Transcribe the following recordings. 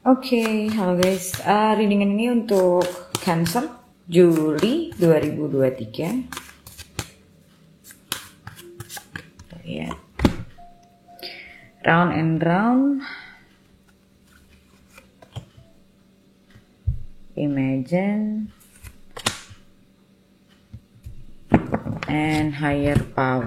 Oke, halo guys. Readingan ini untuk Cancer Juli 2023. Lihat. Round and round. Imagine and higher power.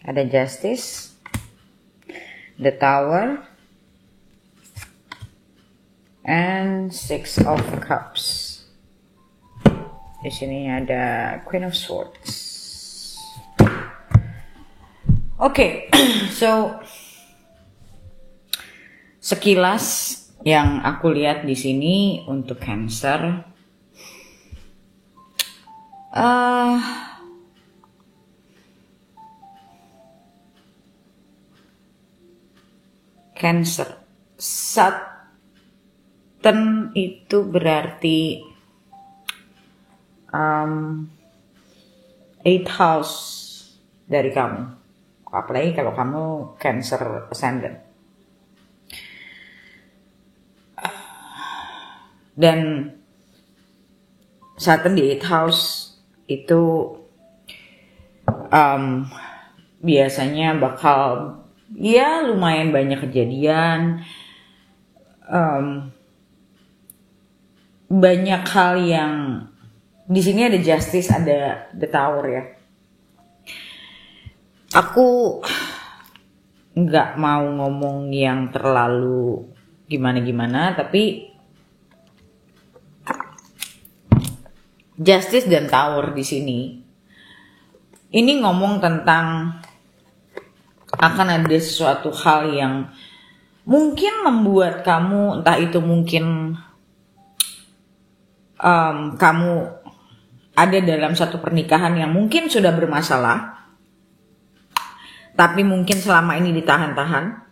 Ada Justice, the Tower, and Six of Cups. Di sini ada Queen of Swords. Oke, so sekilas yang aku lihat di sini untuk Cancer, Cancer, Saturn itu berarti 8th house dari kamu, apalagi kalau kamu Cancer ascendant. Dan Saturn di 8th house itu biasanya bakal ya lumayan banyak kejadian, banyak hal yang di sini ada Justice, ada the Tower ya. Aku nggak mau ngomong yang terlalu gimana-gimana, tapi Justice dan Tower di sini ini ngomong tentang akan ada sesuatu hal yang mungkin membuat kamu, entah itu mungkin kamu ada dalam satu pernikahan yang mungkin sudah bermasalah, tapi mungkin selama ini ditahan-tahan,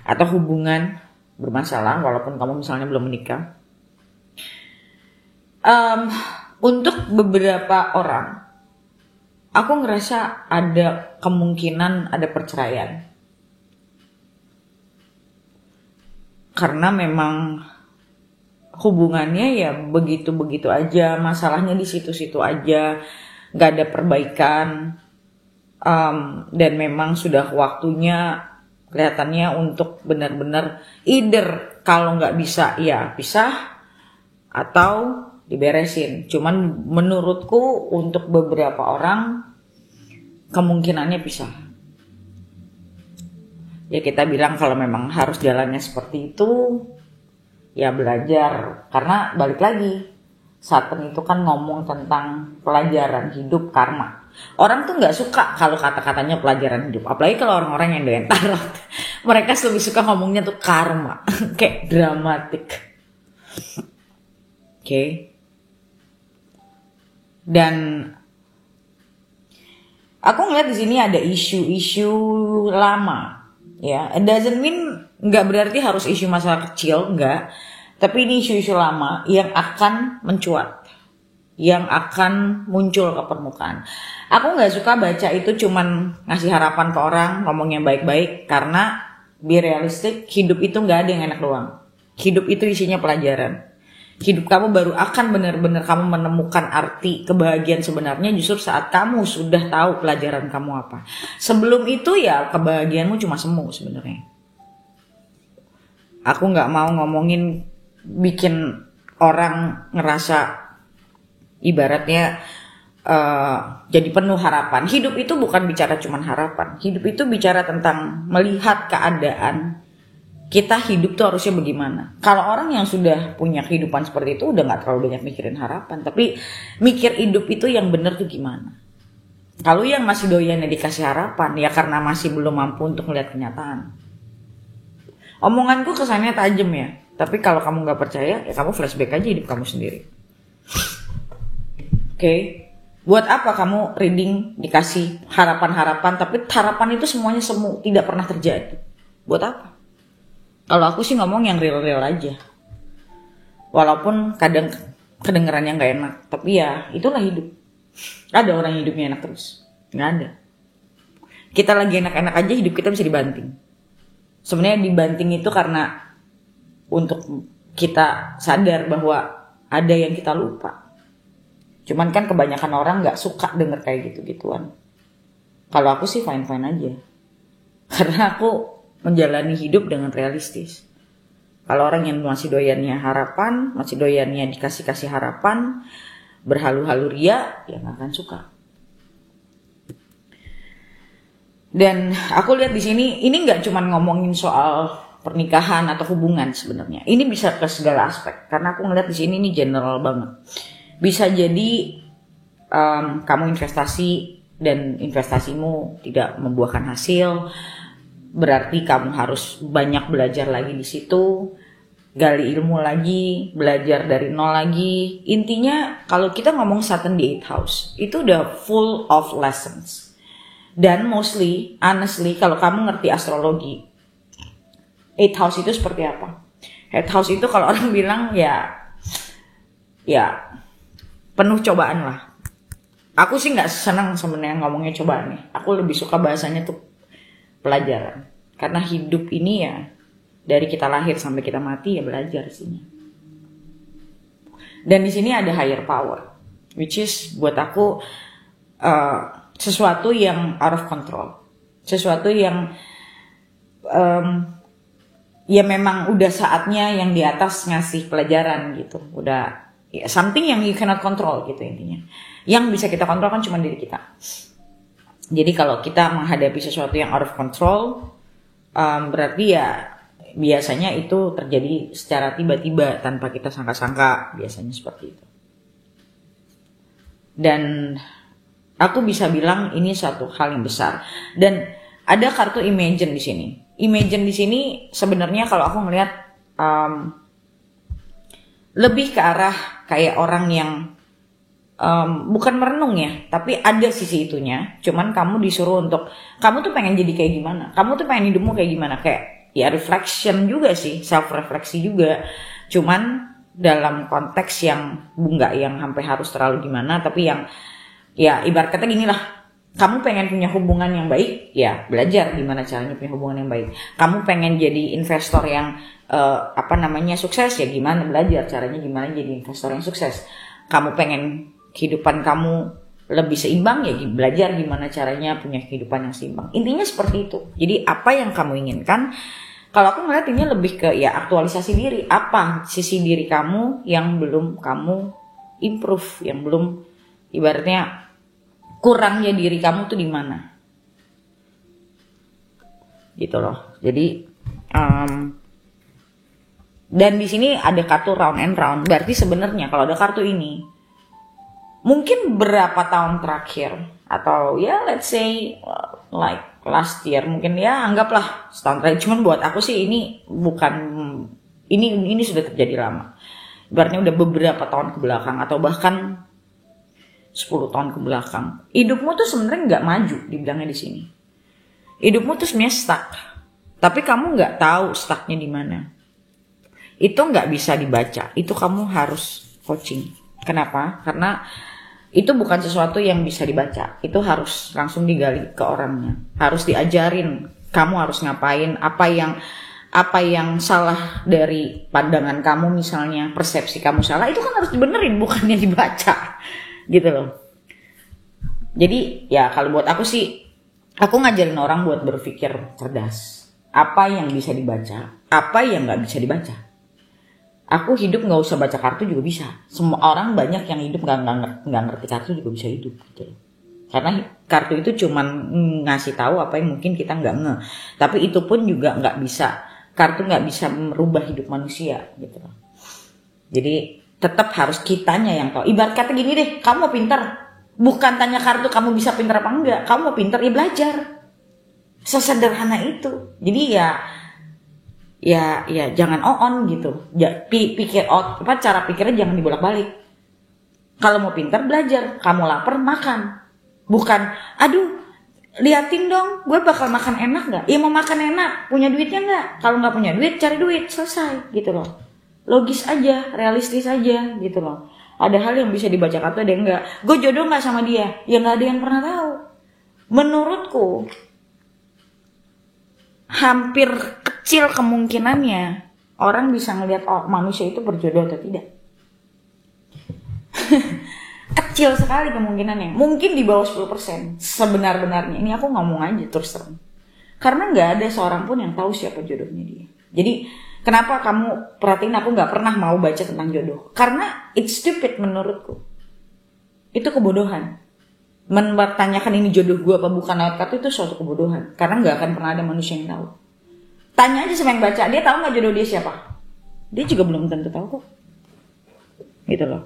atau hubungan bermasalah walaupun kamu misalnya belum menikah. Untuk beberapa orang, aku ngerasa ada kemungkinan ada perceraian. Karena memang hubungannya ya begitu-begitu aja, masalahnya di situ-situ aja, gak ada perbaikan. Dan memang sudah waktunya kelihatannya untuk benar-benar either kalau gak bisa ya pisah atau diberesin. Cuman menurutku untuk beberapa orang kemungkinannya pisah. Ya kita bilang kalau memang harus jalannya seperti itu, ya belajar. Karena balik lagi, Saturn itu kan ngomong tentang pelajaran hidup, karma. Orang tuh gak suka kalau kata-katanya pelajaran hidup, apalagi kalau orang-orang yang doyan tarot. Mereka lebih suka ngomongnya tuh karma, kayak dramatik. Oke. Dan aku ngeliat di sini ada isu-isu lama, ya. It doesn't mean nggak berarti harus isu masalah kecil, nggak. Tapi ini isu-isu lama yang akan mencuat, yang akan muncul ke permukaan. Aku nggak suka baca itu cuman ngasih harapan ke orang, ngomongnya baik-baik, karena be realistic, hidup itu nggak ada yang enak doang. Hidup itu isinya pelajaran. Hidup kamu baru akan benar-benar kamu menemukan arti kebahagiaan sebenarnya justru saat kamu sudah tahu pelajaran kamu apa. Sebelum itu ya kebahagiaanmu cuma semu sebenarnya. Aku nggak mau ngomongin bikin orang ngerasa ibaratnya jadi penuh harapan. Hidup itu bukan bicara cuma harapan. Hidup itu bicara tentang melihat keadaan. Kita hidup tuh harusnya bagaimana. Kalau orang yang sudah punya kehidupan seperti itu udah gak terlalu banyak mikirin harapan, tapi mikir hidup itu yang benar tuh gimana. Kalau yang masih doyan dikasih harapan, ya karena masih belum mampu untuk melihat kenyataan. Omonganku kesannya tajam ya, tapi kalau kamu nggak percaya, ya kamu flashback aja hidup kamu sendiri. Oke, buat apa kamu reading dikasih harapan-harapan, tapi harapan itu semuanya semu, tidak pernah terjadi. Buat apa? Kalau aku sih ngomong yang real-real aja. Walaupun kadang kedengerannya nggak enak, tapi ya itulah hidup. Ada orang hidupnya enak terus? Nggak ada. Kita lagi enak-enak aja hidup kita bisa dibanting. Sebenarnya dibanting itu karena untuk kita sadar bahwa ada yang kita lupa. Cuman kan kebanyakan orang nggak suka denger kayak gitu-gituan. Kalau aku sih fine-fine aja. Karena aku menjalani hidup dengan realistis. Kalau orang yang masih doyannya harapan, masih doyannya dikasih-kasih harapan, berhalu-halu ria, ya nggak akan suka. Dan aku lihat di sini, ini nggak cuma ngomongin soal pernikahan atau hubungan sebenarnya. Ini bisa ke segala aspek. Karena aku ngeliat di sini ini general banget. Bisa jadi kamu investasi dan investasimu tidak membuahkan hasil, berarti kamu harus banyak belajar lagi di situ, gali ilmu lagi, belajar dari nol lagi. Intinya kalau kita ngomong Saturn di 8th house, itu udah full of lessons. Dan mostly, honestly, kalau kamu ngerti astrologi, 8th house itu seperti apa? 8th house itu kalau orang bilang ya penuh cobaan lah. Aku sih nggak senang sebenarnya ngomongnya cobaan nih. Aku lebih suka bahasanya tuh pelajaran. Karena hidup ini ya dari kita lahir sampai kita mati ya belajar sini. Dan di sini ada higher power, which is buat aku sesuatu yang out of control, sesuatu yang ya memang udah saatnya yang di atas ngasih pelajaran gitu. Udah ya, something yang you cannot control gitu intinya. Yang bisa kita kontrol kan cuma diri kita. Jadi kalau kita menghadapi sesuatu yang out of control, berarti ya biasanya itu terjadi secara tiba-tiba tanpa kita sangka-sangka, biasanya seperti itu. Dan aku bisa bilang ini satu hal yang besar. Dan ada kartu Imagine di sini. Imagine di sini sebenarnya kalau aku ngelihat lebih ke arah kayak orang yang bukan merenung ya, tapi ada sisi itunya. Cuman kamu disuruh untuk, kamu tuh pengen jadi kayak gimana? Kamu tuh pengen hidupmu kayak gimana? Kayak ya reflection juga sih, self refleksi juga. Cuman dalam konteks yang nggak yang sampai harus terlalu gimana, tapi yang ya ibarat kata gini lah. Kamu pengen punya hubungan yang baik, ya belajar gimana caranya punya hubungan yang baik. Kamu pengen jadi investor yang sukses, ya gimana belajar caranya gimana jadi investor yang sukses. Kamu pengen kehidupan kamu lebih seimbang, ya belajar gimana caranya punya kehidupan yang seimbang. Intinya seperti itu. Jadi apa yang kamu inginkan, kalau aku ngeliat ini lebih ke ya aktualisasi diri. Apa sisi diri kamu yang belum kamu improve, yang belum ibaratnya kurangnya diri kamu tuh di mana? Gitu loh. Jadi dan di sini ada kartu round and round. Berarti sebenarnya kalau ada kartu ini, mungkin berapa tahun terakhir atau ya let's say like last year, mungkin ya anggaplah setahun terakhir. Cuman buat aku sih ini bukan, ini sudah terjadi lama. Ibaratnya udah beberapa tahun ke belakang atau bahkan 10 tahun ke belakang. Hidupmu tuh sebenarnya nggak maju, dibilangnya di sini. Hidupmu tuh sebenarnya stuck, tapi kamu nggak tahu stucknya di mana. Itu nggak bisa dibaca. Itu kamu harus coaching. Kenapa? Karena itu bukan sesuatu yang bisa dibaca. Itu harus langsung digali ke orangnya. Harus diajarin. Kamu harus ngapain? Apa yang salah dari pandangan kamu misalnya, persepsi kamu salah, itu kan harus dibenerin, bukannya dibaca. Gitu loh. Jadi ya kalau buat aku sih, aku ngajarin orang buat berpikir cerdas. Apa yang bisa dibaca, apa yang nggak bisa dibaca. Aku hidup nggak usah baca kartu juga bisa. Semua orang banyak yang hidup nggak ngerti kartu juga bisa hidup gitu. Karena kartu itu cuman ngasih tahu apa yang mungkin kita nggak nge. Tapi itu pun juga nggak bisa. Kartu nggak bisa merubah hidup manusia gitu. Jadi tetap harus kitanya yang tahu. Ibarat kata gini deh, kamu mau pintar, bukan tanya kartu kamu bisa pintar apa enggak. Kamu mau pintar ya belajar. Sesederhana itu. Jadi ya ya jangan on gitu. Cara pikirnya jangan dibolak-balik. Kalau mau pintar belajar, kamu lapar makan. Bukan, aduh liatin dong, gue bakal makan enak nggak? Iya mau makan enak, punya duitnya nggak? Kalau nggak punya duit, cari duit, selesai gitu loh. Logis aja, realistis aja gitu loh. Ada hal yang bisa dibaca kartu, ada yang enggak. Gue jodoh nggak sama dia? Ya nggak ada yang pernah tahu. Menurutku, hampir kecil kemungkinannya orang bisa ngelihat manusia itu berjodoh atau tidak. Kecil sekali kemungkinannya, mungkin di bawah 10% sebenar-benarnya. Ini aku ngomong aja terus terang, karena nggak ada seorang pun yang tahu siapa jodohnya dia. Jadi kenapa kamu perhatiin aku nggak pernah mau baca tentang jodoh? Karena it's stupid menurutku. Itu kebodohan. Mempertanyakan ini jodoh gue apa bukan lewat kartu itu suatu kebodohan, karena nggak akan pernah ada manusia yang tahu. Tanya aja sama yang baca, dia tahu nggak jodoh dia siapa? Dia juga belum tentu tahu kok, gitu loh.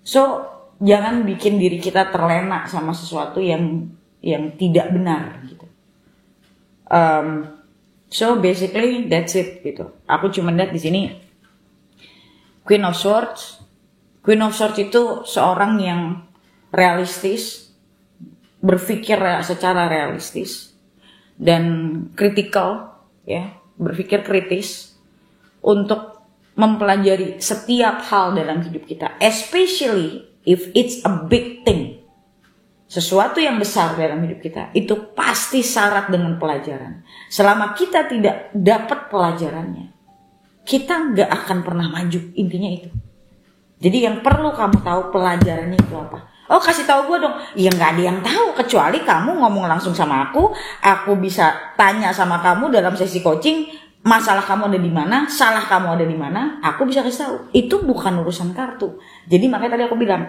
So jangan bikin diri kita terlena sama sesuatu yang tidak benar gitu. So basically that's it gitu. Aku cuma lihat di sini Queen of Swords. Queen of Swords itu seorang yang realistis, berpikir secara realistis dan kritikal, ya, berpikir kritis untuk mempelajari setiap hal dalam hidup kita, especially if it's a big thing. Sesuatu yang besar dalam hidup kita itu pasti syarat dengan pelajaran. Selama kita tidak dapat pelajarannya, kita nggak akan pernah maju. Intinya itu. Jadi yang perlu kamu tahu pelajarannya itu apa. Oh kasih tahu gue dong. Ya nggak ada yang tahu kecuali kamu ngomong langsung sama aku. Aku bisa tanya sama kamu dalam sesi coaching. Masalah kamu ada di mana, salah kamu ada di mana, aku bisa kasih tahu. Itu bukan urusan kartu. Jadi makanya tadi aku bilang,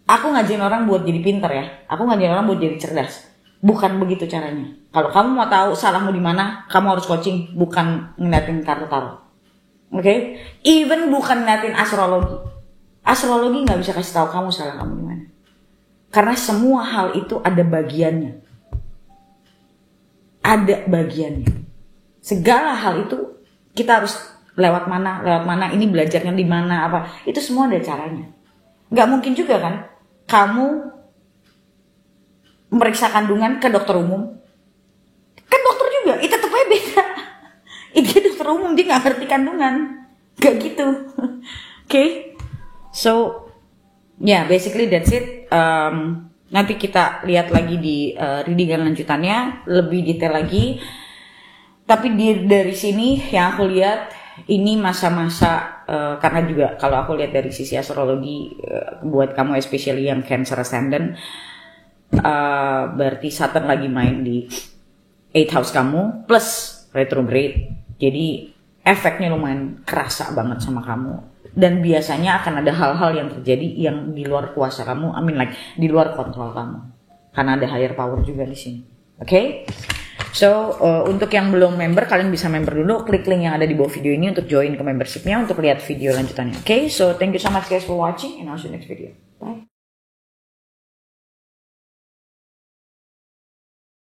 aku ngajarin orang buat jadi pintar ya. Aku ngajarin orang buat jadi cerdas. Bukan begitu caranya. Kalau kamu mau tahu salahmu di mana, kamu harus coaching, bukan ngeliatin kartu tarot. Oke? Even bukan ngeliatin astrologi. Astrologi nggak bisa kasih tahu kamu salah kamu di mana. Karena semua hal itu ada bagiannya. Ada bagiannya. Segala hal itu kita harus lewat mana, ini belajarnya di mana, apa. Itu semua ada caranya. Gak mungkin juga kan kamu meriksa kandungan ke dokter umum. Kan dokter juga, itu tetap aja beda. Dia dokter umum, dia gak ngerti kandungan. Gak gitu. Okay? So, yeah, basically that's it. Nanti kita lihat lagi di readingan lanjutannya, lebih detail lagi. Tapi dari sini yang aku lihat ini masa-masa karena juga kalau aku lihat dari sisi astrologi buat kamu especially yang Cancer Ascendant, berarti Saturn lagi main di 8th house kamu plus retrograde. Jadi efeknya lumayan kerasa banget sama kamu. Dan biasanya akan ada hal-hal yang terjadi yang di luar kuasa kamu, di luar kontrol kamu. Karena ada higher power juga di sini. Oke? Okay? So, untuk yang belum member, kalian bisa member dulu. Klik link yang ada di bawah video ini untuk join ke membershipnya untuk lihat video lanjutannya. Okay, so thank you so much guys for watching and I'll see you next video. Bye.